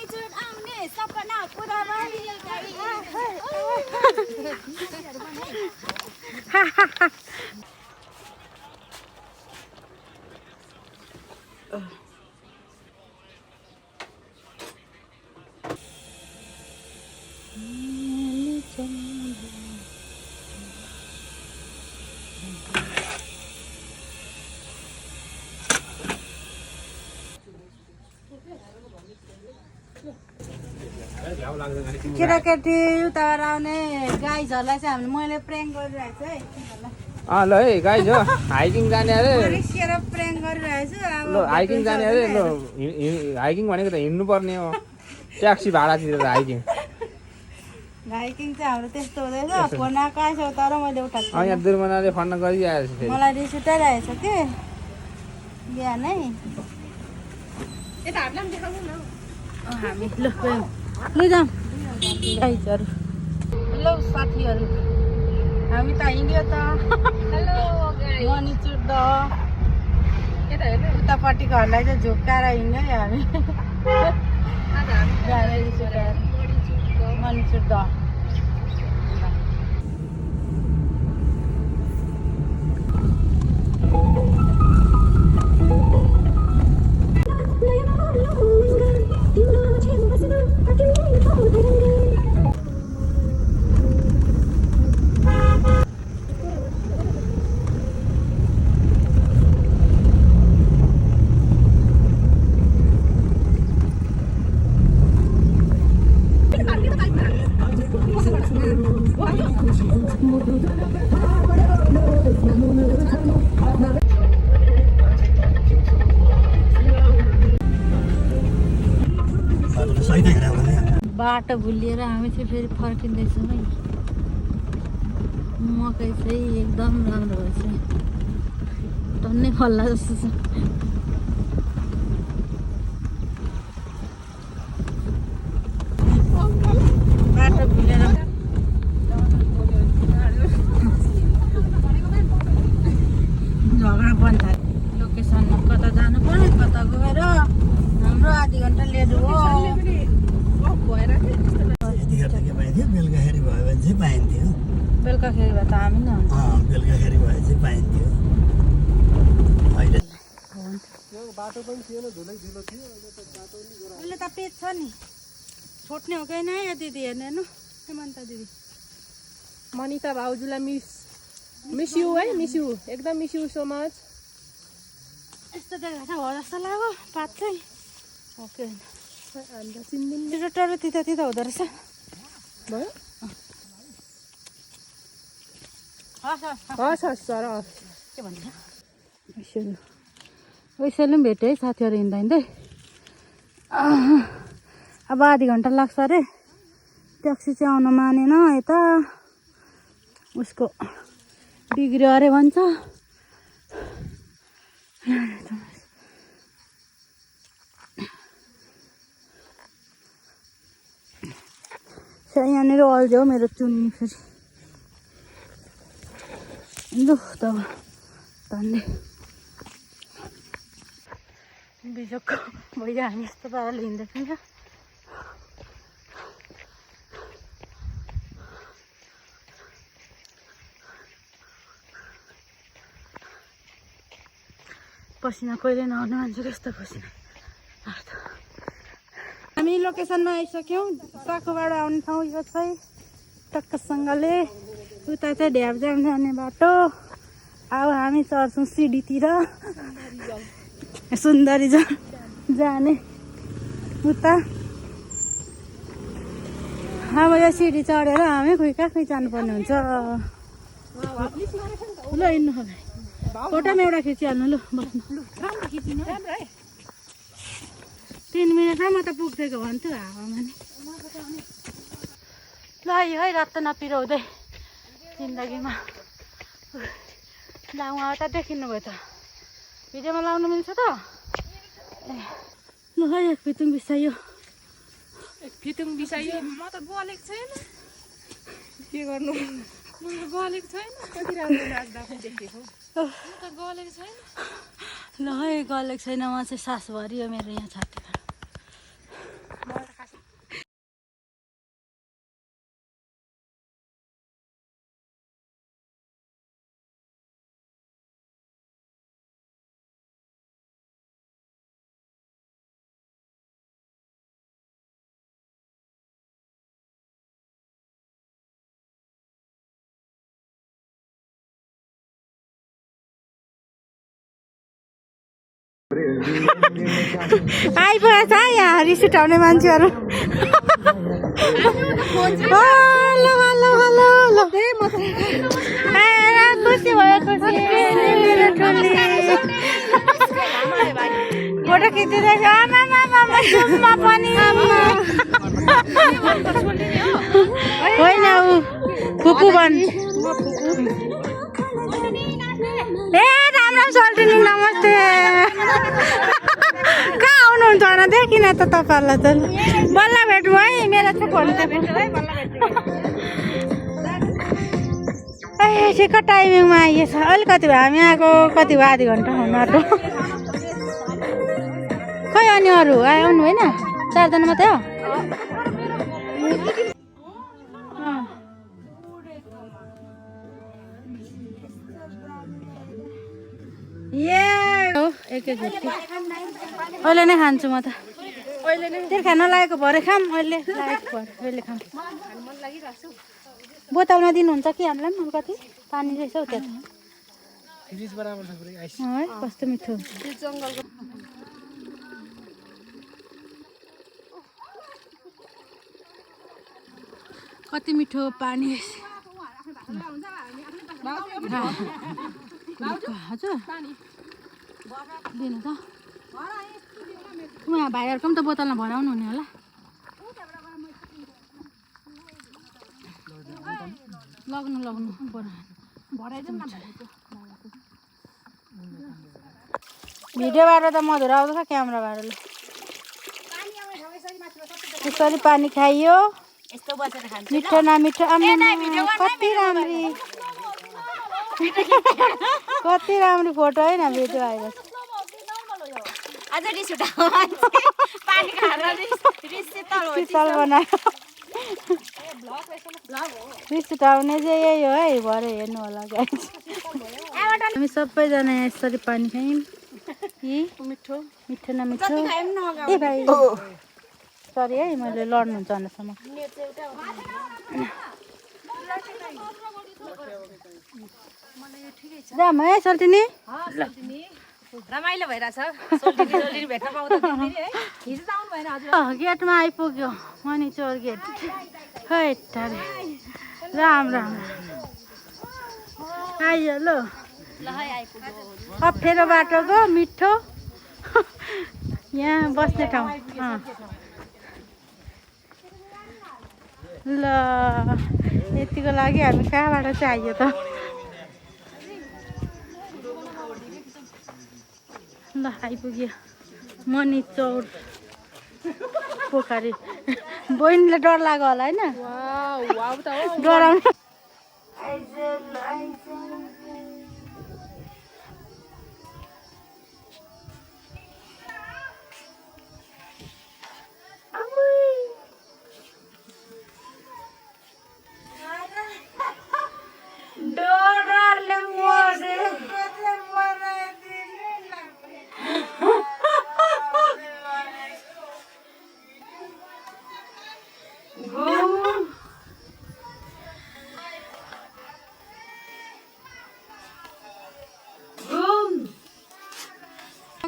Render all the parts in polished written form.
मणिचुर आउने सपना पुरा भयो गाडी केटाकेटी उताबाट आउने गाइजहरूलाई चाहिँ हामीले मैले प्र्याङ्क गरिरहेको छु है ल है गाइज हो हाइकिङ जाने अरे रिस्केर प्र्याङ्क गरिरहेको छु ल हाइकिङ जाने अरे ल हाइकिङ भनेको त हिँड्नु पर्ने हो ट्याक्सी भाडा तिरेर हाइकिङ चाहिँ हाम्रो त्यस्तो हुँदैछ फोन आएको छ तर मैले उठाएको यहाँ दुर्मनाले फन्न गरिरहेको छ मलाई रिस उठाइरहेको छ कि बिहानै हामी लु जाउँ गाइजहरू हेलो साथीहरू हामी त हिँड्यो त मणिचुर द उतापट्टिकोहरूलाई चाहिँ झुक्काएर हिँड्यो है हामी मणिचुर द बाटो भुलिएर हामी चाहिँ फेरि फर्किँदैछौँ है मकै चाहिँ एकदम राम्रो भएछ टन्नै फल्ला जस्तो छ बाटो भुलेर झगडा पनि थाल्यो लोकेसनमा कता जानु पर्यो कता गएर हाम्रो आधी घन्टा लेट हो बेलुकाखेरि भयो भने चाहिँ पाइन्थ्यो बेलुकाखेरि भए त हामी नै हुन्छ बेलुकाखेरि भए चाहिँ पाइन्थ्यो अहिले बाटो पनि थिएन धुलै ढिलो थियो अहिले त पेट छ नि छोड्ने हो कि नै दिदी हेर्ने हेर्नु मन्ता दिदी मनिता भाउजूलाई मिस यु है मिस यु एकदम मिस यु सो मच यस्तो देखाएको छ हो जस्तो लाग्यो पात चाहिँ ओके चिन्दिन टरो तिता तिता हुँदो रहेछ भयो हस् हस् सर के भन्छ वैशाली पनि भेट्यो है साथीहरू हिँड्दा हिँड्दै अब आधी घन्टा लाग्छ अरे ट्याक्सी चाहिँ आउनु मानेन यता उसको बिग्रियो अरे भन्छ यहाँनिर अल्झ्यो मेरो चुन्नी फेरि लु तब धन्य बिजोकको भइदियो हामी यस्तो पाराले हिँड्दैछौँ क्या पसिना कहिले नआउने मान्छेको यस्तो पसिना हामी लोकेसनमा आइसक्यौँ साकोबाट आउने ठाउँ यो चाहिँ टक्कसँगले उता चाहिँ ढ्याब्जाम जाने बाटो अब हामी चढ्छौँ सिडीतिर सुन्दरी जाने उता अब यो सिडी चढेर हामी खोइ कहाँ जानुपर्ने हुन्छ ल हिँड्नु फोटोमा एउटा खिचिहाल्नु लु बस्नु 3 मिनटमा म त पुग्दैको भन्छु हावामा नि ल है रात नपिराउँदै जिन्दगीमा ल उहाँ त देखिनु भयो त भिडियोमा लाउनु मिल्छ त ल है एक फितुङ बिसाइयो म त गलेको छैन के गर्नु म गलेको छैन कति राम्रो नाच्दा देखेको म त गलेको छैन ल है गलेको छैन म चाहिँ सास भरियो मेरो यहाँ छाती आइपुगेछ यहाँ रिस उठाउने मान्छेहरू खुसी भयो खुसी फोटो खिचिरहेछ आमा पनि होइन ऊ फुपू भन् ए राम राम सोल्टिनी नमस्ते कहाँ आउनुहुन्छ होला देखिन त तपाईँहरूलाई त बल्ल भेटौँ है मेरो चाहिँ फोन ए ठिक्क टाइमिङमा आइएछ अलिकति भयो हामी आएको कति भयो आधी घन्टा हुनु आँट्यो खै अनि अरू आउनु होइन 4 जना मात्रै हो अहिले नै खान्छु म त तेल खान लागेको भरे खाम अहिले लागेको भरे अहिले खाम बोतलमा दिनुहुन्छ कि हामीलाई पनि अलिकति पानी रहेछ हौ त्यहाँ है कस्तो मिठो कति मिठो पानी हजुर दिनु त यहाँ भाइहरूको पनि त बोतलमा भराउनु हुने होला लग्नु भिडियोबाट त मधुर आउँछ क्यामेराबाटले यसरी पानी खाइयो मिठो नमिठो कति राम्री कति राम्रो फोटो होइन भिडियो आइरहेछ शीतल बनायो रिस उठाउने चाहिँ यही हो है भरे हेर्नु होला गाइस हामी सबैजना यसरी पानी खायौँ मिठो मिठो नमिठो ए भाइ सरी है मैले लड्नुहुन्छ भनेसम्म जाम है सोल्टिनी रमाइलो भइरहेछ गेटमा आइपुग्यो मनी चोर गेट खै राम राम आइयो ल अप्ठ्यारो बाटोको मिठो यहाँ बस्ने ठाउँ ल यतिको लागि हामी कहाँबाट चाहिँ आइयो त ल आइपुग्यो मनी चौर पोखरी बहिनीले डर लाग्यो होला होइन डराउनु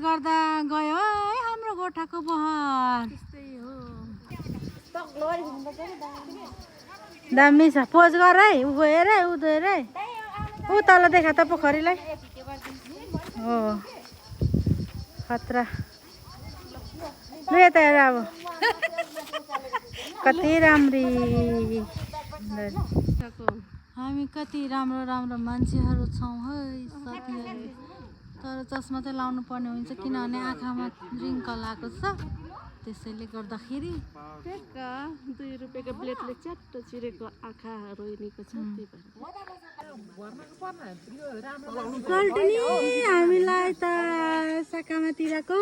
गर्दा गयो है हाम्रो गोठाको बहर दामी छ पोज गर है ऊ हेर है ऊ हेर है ऊ तल देखा त पोखरीलाई हो खतरा ल यता हेर अब कति राम्री हामी कति राम्रो राम्रो मान्छेहरू छौँ है साथीहरू तर चस्मा चाहिँ लाउनु पर्ने हुन्छ किनभने आँखामा रिङ्कल आएको छ त्यसैले गर्दाखेरि 2 रुपियाँको ब्लेडले च्याट्ट चिरेको आँखा रोइनेको छ सोल्टिनी हामीलाई त साकामा तिरेको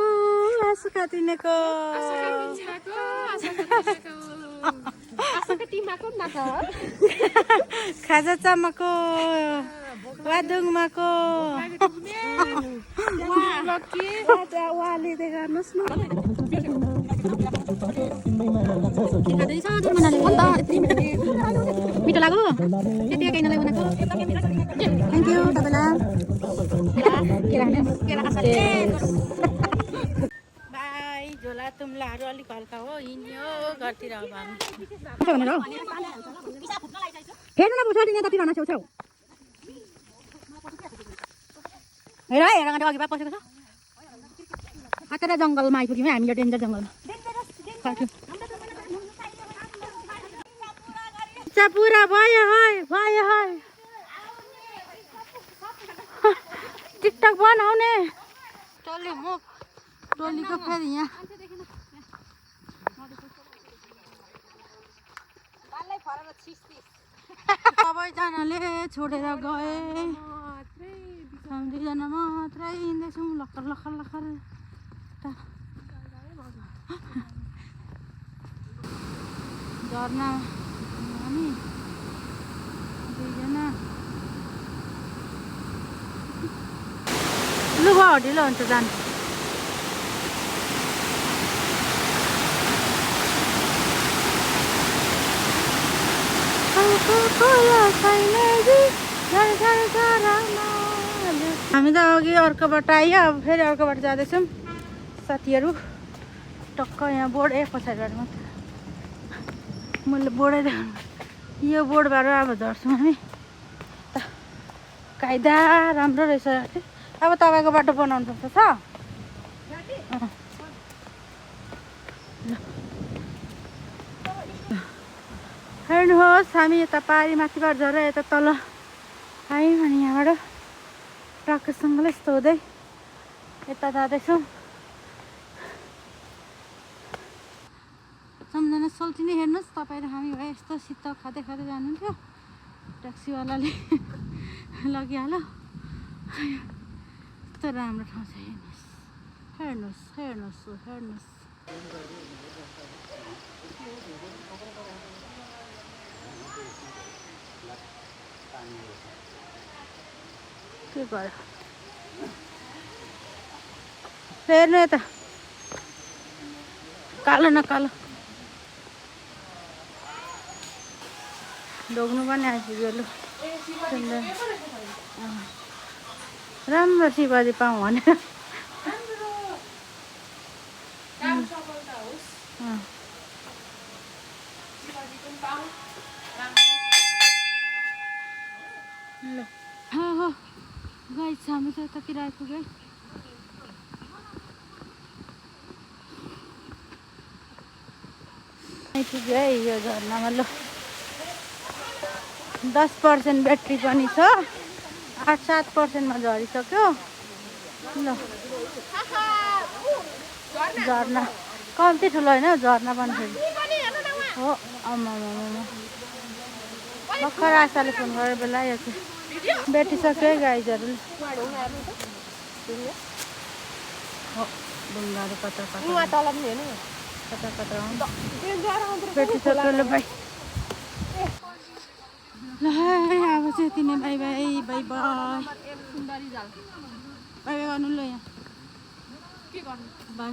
आँसु काटिनेको खाजा चामाको वादुङमाको उहाँले देखाउनुहोस् न मिठो लाग्यो यति कैनालाई बनाएको थ्याङ्क यू तपाईँलाई तुम्लाहरू अलिक हल्का हो हिँड्यो घरतिर अब हामी फेर्नु न पुछौ दिने कति भन्न छेउछाउ हेर हेर गाडी अघि पसेको छ आतेर जङ्गलमा आइपुग्यौँ हामी यो डेन्जर जङ्गलमा पुरा भयो है टिकटक बनाउने टोली म टोलीको फेरि यहाँ सबैजनाले छोडेर गए हामी दुईजना मात्रै हिँड्दैछौँ लखर लखर लखर झर्ना हामी दुईजना लुगा ढिलो हुन्छ जानु हामी त अघि अर्कोबाट आयो अब फेरि अर्कोबाट जाँदैछौँ साथीहरू टक्क यहाँ बोर्ड पछाडिबाट मात्र मैले बोर्डै देखाउनु यो बोर्डबाट अब झर्छौँ हामी कायदा राम्रो रहेछ अब तपाईँको बाटो बनाउनु पर्छ छ हेर्नुहोस् हामी यता पारी माथिबाट झरेर यता तल आयौँ अनि यहाँबाट राकेशसँगले यस्तो हुँदै यता जाँदैछौँ सम्झना सोल्टिने हेर्नुहोस् तपाईँ र हामी भए यस्तो शीतल खाँदै खाँदै जानुहुन्थ्यो ट्याक्सीवालाले लगिहाल्यो यस्तो राम्रो ठाउँ छ हेर्नुहोस् हेर्नुहोस् हेर्नुहोस् हेर्नुहोस् के गर्यो हेर्नु यता कालो न कालो ढोग्नु पनि आइपुग्यो लु राम्रो शिवाजी पाऊँ भनेर गाई छ हामी त यतातिर आइपुग्यो आइपुग्यो है यो झर्नामा ल 10% ब्याट्री पनि छ 8-7% मा झरिसक्यो ल झर्ना कम्ती ठुलो होइन झर्ना पनि फेरि हो आमा भर्खर आशाले फोन गरेर बोलाएको थियो भेटिसक्यो है गाइजहरूले हो ढुङ्गाहरू कता भेटिसक्यो ल भाइ ल अब चाहिँ तिमी by by by by by by गर्नु ल यहाँ बाई